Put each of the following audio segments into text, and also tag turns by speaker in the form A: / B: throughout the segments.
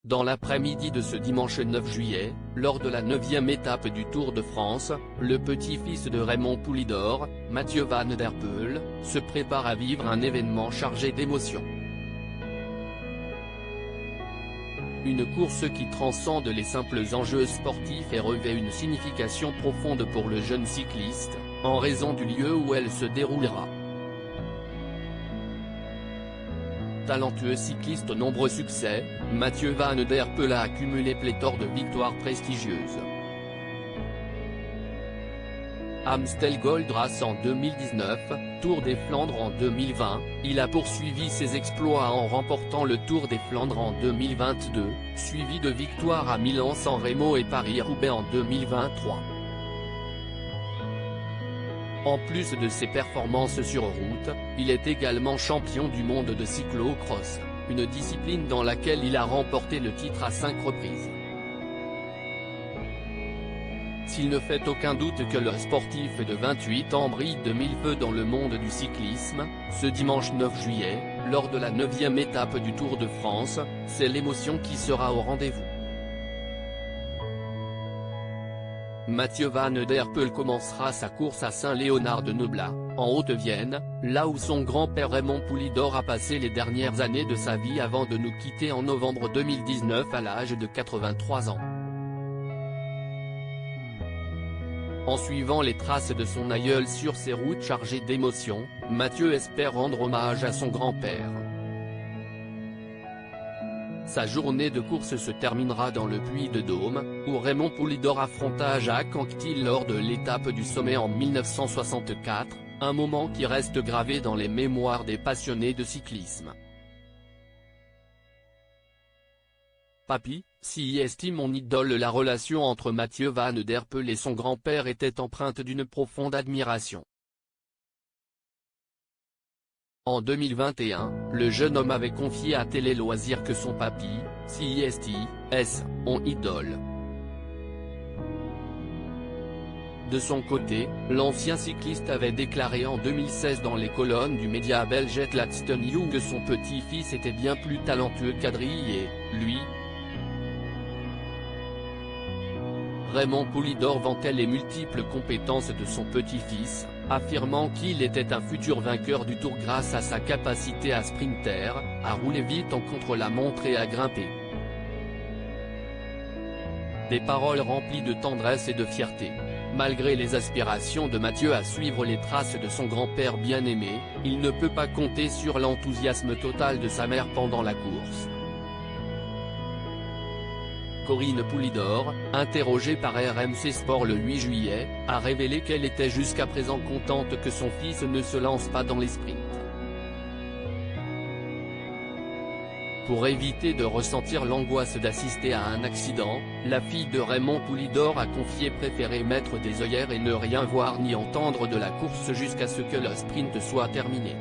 A: Dans l'après-midi de ce dimanche 9 juillet, lors de la 9e étape du Tour de France, le petit-fils de Raymond Poulidor, Mathieu Van Der Poel, se prépare à vivre un événement chargé d'émotions. Une course qui transcende les simples enjeux sportifs et revêt une signification profonde pour le jeune cycliste, en raison du lieu où elle se déroulera. Talentueux cycliste aux nombreux succès, Mathieu Van Der Poel a accumulé pléthore de victoires prestigieuses. Amstel Gold Race en 2019, Tour des Flandres en 2020, il a poursuivi ses exploits en remportant le Tour des Flandres en 2022, suivi de victoires à Milan-San Remo et Paris-Roubaix en 2023. En plus de ses performances sur route, il est également champion du monde de cyclo-cross, une discipline dans laquelle il a remporté le titre à 5 reprises. S'il ne fait aucun doute que le sportif de 28 ans brille de mille feux dans le monde du cyclisme, ce dimanche 9 juillet, lors de la 9e étape du Tour de France, c'est l'émotion qui sera au rendez-vous. Mathieu Van Der Poel commencera sa course à Saint-Léonard-de-Noblat, en Haute-Vienne, là où son grand-père Raymond Poulidor a passé les dernières années de sa vie avant de nous quitter en novembre 2019 à l'âge de 83 ans. En suivant les traces de son aïeul sur ces routes chargées d'émotions, Mathieu espère rendre hommage à son grand-père. Sa journée de course se terminera dans le Puy-de-Dôme, où Raymond Poulidor affronta Jacques Anquetil lors de l'étape du sommet en 1964, un moment qui reste gravé dans les mémoires des passionnés de cyclisme. Papy, si estime mon idole. La relation entre Mathieu Van Der Poel et son grand-père était empreinte d'une profonde admiration. En 2021, le jeune homme avait confié à Télé Loisirs que son papy, CIST, son idole. De son côté, l'ancien cycliste avait déclaré en 2016 dans les colonnes du média belge Het Laatste Nieuws que son petit-fils était bien plus talentueux qu'Adrie et, lui. Raymond Poulidor vantait les multiples compétences de son petit-fils, affirmant qu'il était un futur vainqueur du Tour grâce à sa capacité à sprinter, à rouler vite en contre-la-montre et à grimper. Des paroles remplies de tendresse et de fierté. Malgré les aspirations de Mathieu à suivre les traces de son grand-père bien-aimé, il ne peut pas compter sur l'enthousiasme total de sa mère pendant la course. Corinne Poulidor, interrogée par RMC Sport le 8 juillet, a révélé qu'elle était jusqu'à présent contente que son fils ne se lance pas dans les sprints. Pour éviter de ressentir l'angoisse d'assister à un accident, la fille de Raymond Poulidor a confié préférer mettre des œillères et ne rien voir ni entendre de la course jusqu'à ce que le sprint soit terminé.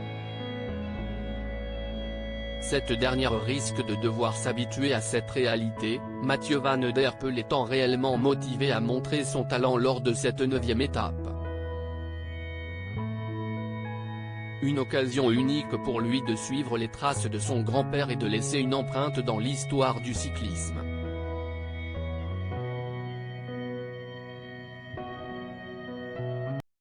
A: Cette dernière risque de devoir s'habituer à cette réalité, Mathieu Van Der Poel étant réellement motivé à montrer son talent lors de cette 9e étape. Une occasion unique pour lui de suivre les traces de son grand-père et de laisser une empreinte dans l'histoire du cyclisme.